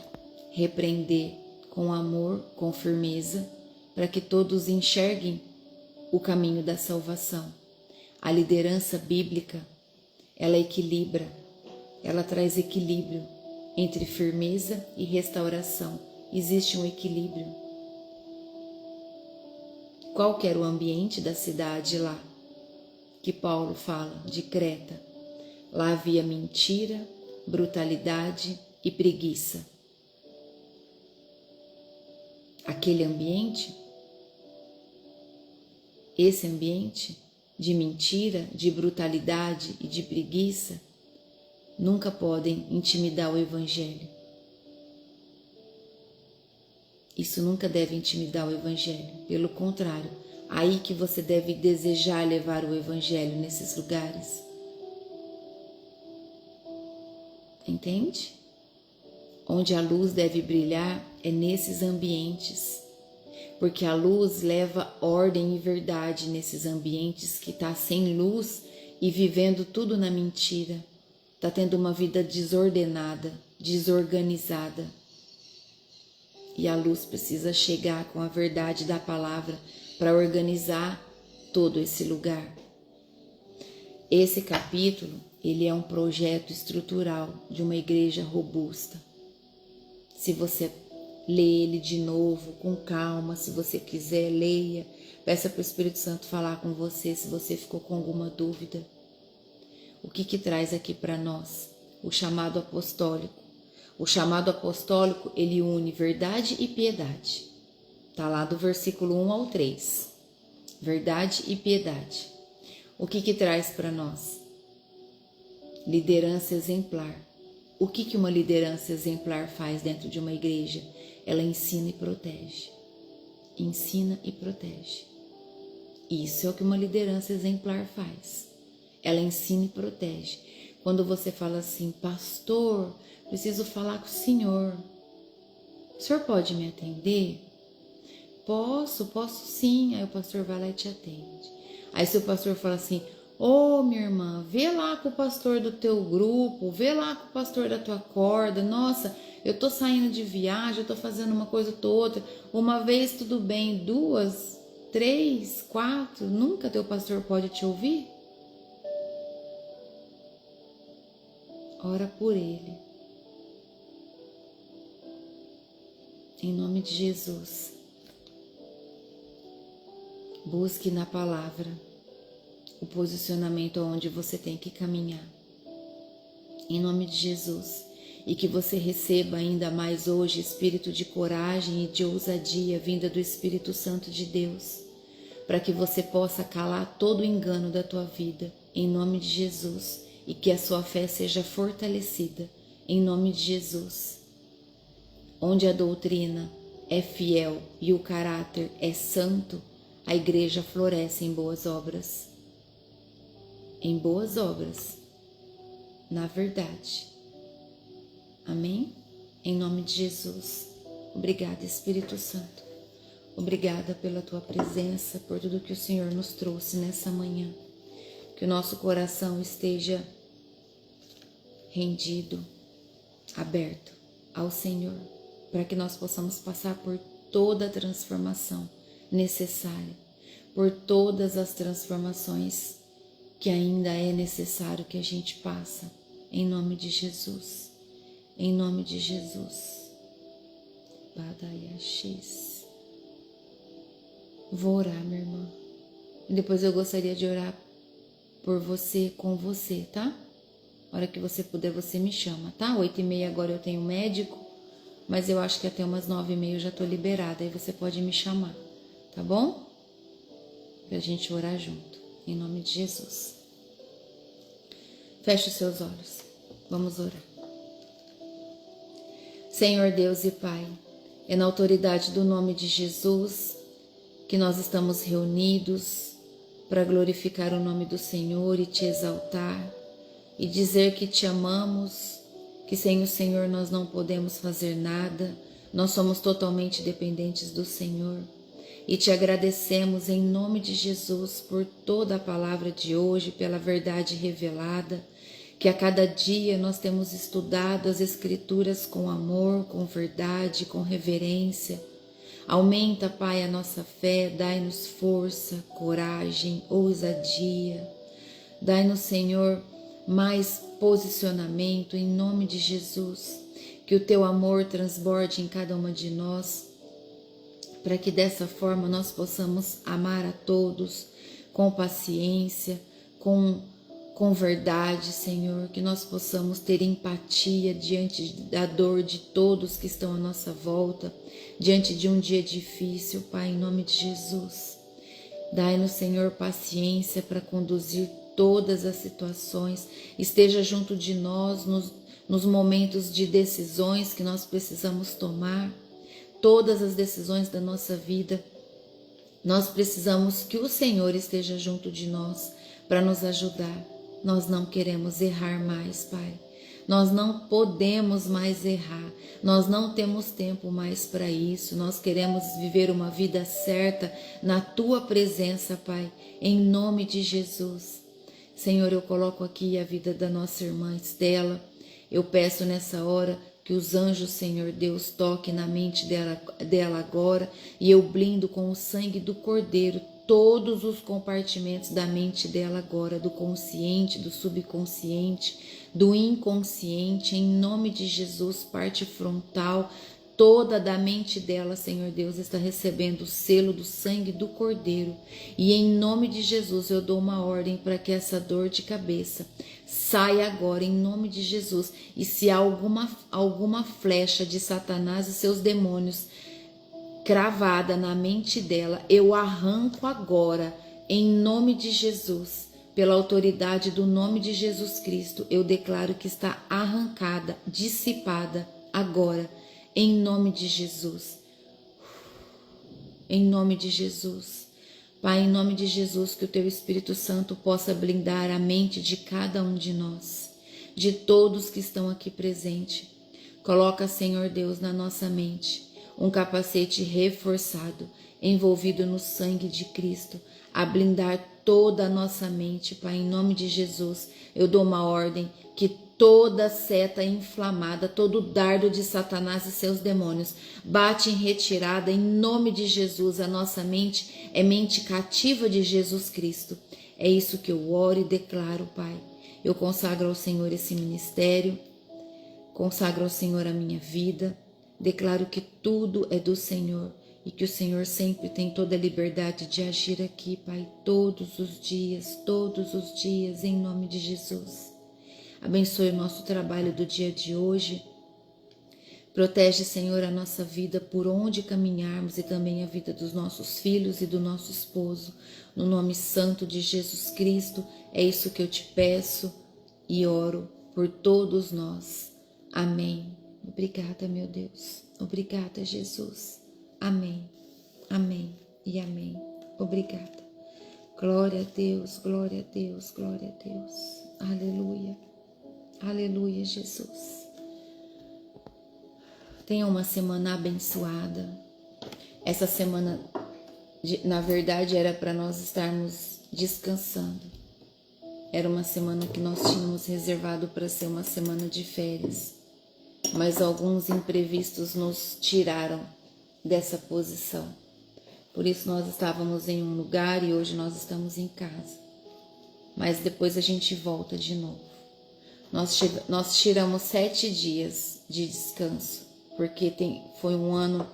Repreender com amor, com firmeza, para que todos enxerguem o caminho da salvação. A liderança bíblica, ela equilibra, ela traz equilíbrio entre firmeza e restauração. Existe um equilíbrio. Qual que era o ambiente da cidade lá? Que Paulo fala de Creta. Lá havia mentira, brutalidade e preguiça. Aquele ambiente, esse ambiente de mentira, de brutalidade e de preguiça, nunca podem intimidar o Evangelho. Isso nunca deve intimidar o Evangelho. Pelo contrário, aí que você deve desejar levar o Evangelho nesses lugares. Entende? Onde a luz deve brilhar é nesses ambientes. Porque a luz leva ordem e verdade nesses ambientes que está sem luz e vivendo tudo na mentira. Está tendo uma vida desordenada, desorganizada. E a luz precisa chegar com a verdade da palavra para organizar todo esse lugar. Esse capítulo, ele é um projeto estrutural de uma igreja robusta. Se você lê ele de novo, com calma, se você quiser, leia. Peça para o Espírito Santo falar com você se você ficou com alguma dúvida. O que traz aqui para nós? O chamado apostólico. O chamado apostólico, ele une verdade e piedade. Está lá do versículo 1 ao 3. Verdade e piedade. O que traz para nós? Liderança exemplar. O que uma liderança exemplar faz dentro de uma igreja? Ela ensina e protege. Ensina e protege. Isso é o que uma liderança exemplar faz. Ela ensina e protege. Quando você fala assim, pastor, preciso falar com o senhor. O senhor pode me atender? Posso sim. Aí o pastor vai lá e te atende. Aí se o pastor fala assim, minha irmã, vê lá com o pastor do teu grupo, vê lá com o pastor da tua corda, nossa, eu tô saindo de viagem, eu tô fazendo uma coisa ou outra, uma vez tudo bem, 2, 3, 4, nunca teu pastor pode te ouvir? Ora por ele. Em nome de Jesus. Busque na palavra o posicionamento onde você tem que caminhar. Em nome de Jesus. E que você receba ainda mais hoje espírito de coragem e de ousadia vinda do Espírito Santo de Deus, para que você possa calar todo o engano da tua vida, em nome de Jesus, e que a sua fé seja fortalecida, em nome de Jesus. Onde a doutrina é fiel e o caráter é santo, a igreja floresce em boas obras. Em boas obras, na verdade. Amém? Em nome de Jesus. Obrigada, Espírito Santo. Obrigada pela tua presença, por tudo que o Senhor nos trouxe nessa manhã. Que o nosso coração esteja rendido, aberto ao Senhor, para que nós possamos passar por toda a transformação necessária, por todas as transformações que ainda é necessário que a gente passe, em nome de Jesus. Em nome de Jesus. Badaiaxis. Vou orar, minha irmã. E depois eu gostaria de orar por você, com você, tá? A hora que você puder, você me chama, tá? 8h30 agora eu tenho médico, mas eu acho que até umas 9h30 eu já tô liberada. Aí você pode me chamar, tá bom? Pra gente orar junto. Em nome de Jesus. Feche os seus olhos. Vamos orar. Senhor Deus e Pai, é na autoridade do nome de Jesus que nós estamos reunidos para glorificar o nome do Senhor e te exaltar e dizer que te amamos, que sem o Senhor nós não podemos fazer nada, nós somos totalmente dependentes do Senhor. E te agradecemos em nome de Jesus por toda a palavra de hoje, pela verdade revelada, que a cada dia nós temos estudado as Escrituras com amor, com verdade, com reverência. Aumenta, Pai, a nossa fé, dai-nos força, coragem, ousadia. Dai-nos, Senhor, mais posicionamento em nome de Jesus. Que o teu amor transborde em cada uma de nós, para que dessa forma nós possamos amar a todos com paciência, com verdade, Senhor, que nós possamos ter empatia diante da dor de todos que estão à nossa volta, diante de um dia difícil, Pai, em nome de Jesus. Dai-nos, Senhor, paciência para conduzir todas as situações, esteja junto de nós nos momentos de decisões que nós precisamos tomar, todas as decisões da nossa vida. Nós precisamos que o Senhor esteja junto de nós para nos ajudar. Nós não queremos errar mais, Pai. Nós não podemos mais errar. Nós não temos tempo mais para isso. Nós queremos viver uma vida certa na Tua presença, Pai, em nome de Jesus. Senhor, eu coloco aqui a vida da nossa irmã Estela. Eu peço nessa hora que os anjos, Senhor Deus, toquem na mente dela agora, e eu blindo com o sangue do Cordeiro todos os compartimentos da mente dela agora, do consciente, do subconsciente, do inconsciente, em nome de Jesus, parte frontal, toda da mente dela, Senhor Deus, está recebendo o selo do sangue do Cordeiro, e em nome de Jesus eu dou uma ordem para que essa dor de cabeça saia agora, em nome de Jesus, e se há alguma flecha de Satanás e seus demônios cravada na mente dela, eu arranco agora, em nome de Jesus, pela autoridade do nome de Jesus Cristo, eu declaro que está arrancada, dissipada agora, em nome de Jesus. Em nome de Jesus. Pai, em nome de Jesus, que o Teu Espírito Santo possa blindar a mente de cada um de nós, de todos que estão aqui presentes. Coloca, Senhor Deus, na nossa mente um capacete reforçado, envolvido no sangue de Cristo, a blindar toda a nossa mente, Pai, em nome de Jesus. Eu dou uma ordem que toda seta inflamada, todo dardo de Satanás e seus demônios, bate em retirada em nome de Jesus. A nossa mente é mente cativa de Jesus Cristo. É isso que eu oro e declaro, Pai. Eu consagro ao Senhor esse ministério, consagro ao Senhor a minha vida, declaro que tudo é do Senhor e que o Senhor sempre tem toda a liberdade de agir aqui, Pai, todos os dias, em nome de Jesus. Abençoe o nosso trabalho do dia de hoje. Protege, Senhor, a nossa vida por onde caminharmos e também a vida dos nossos filhos e do nosso esposo. No nome santo de Jesus Cristo, é isso que eu te peço e oro por todos nós. Amém. Obrigada, meu Deus. Obrigada, Jesus. Amém. Amém e amém. Obrigada. Glória a Deus, glória a Deus, glória a Deus. Aleluia. Aleluia, Jesus. Tenha uma semana abençoada. Essa semana, na verdade, era para nós estarmos descansando. Era uma semana que nós tínhamos reservado para ser uma semana de férias. Mas alguns imprevistos nos tiraram dessa posição. Por isso nós estávamos em um lugar e hoje nós estamos em casa. Mas depois a gente volta de novo. Nós tiramos 7 dias de descanso, porque foi um ano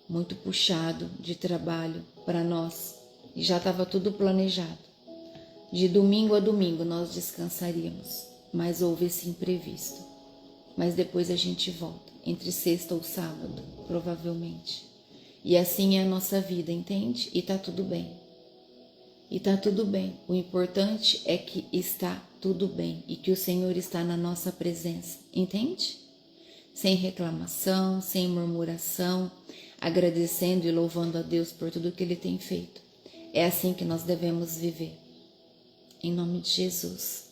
muito puxado de trabalho para nós. E já estava tudo planejado. De domingo a domingo nós descansaríamos, mas houve esse imprevisto. Mas depois a gente volta, entre sexta ou sábado, provavelmente. E assim é a nossa vida, entende? E tá tudo bem. E tá tudo bem. O importante é que está tudo bem e que o Senhor está na nossa presença, entende? Sem reclamação, sem murmuração, agradecendo e louvando a Deus por tudo que Ele tem feito. É assim que nós devemos viver. Em nome de Jesus,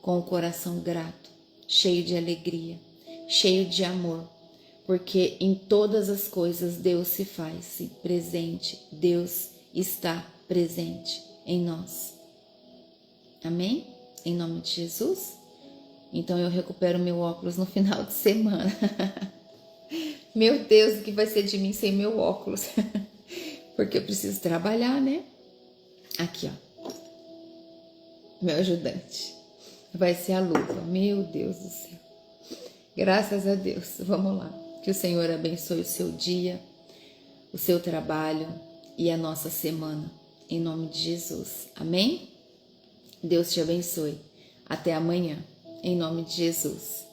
com o coração grato, cheio de alegria, cheio de amor, porque em todas as coisas Deus se faz presente, Deus está presente em nós. Amém? Em nome de Jesus. Então eu recupero meu óculos no final de semana. Meu Deus, o que vai ser de mim sem meu óculos? Porque eu preciso trabalhar, né? Aqui, ó. Meu ajudante. Vai ser a luva. Meu Deus do céu. Graças a Deus. Vamos lá. Que o Senhor abençoe o seu dia, o seu trabalho e a nossa semana. Em nome de Jesus. Amém? Deus te abençoe. Até amanhã. Em nome de Jesus.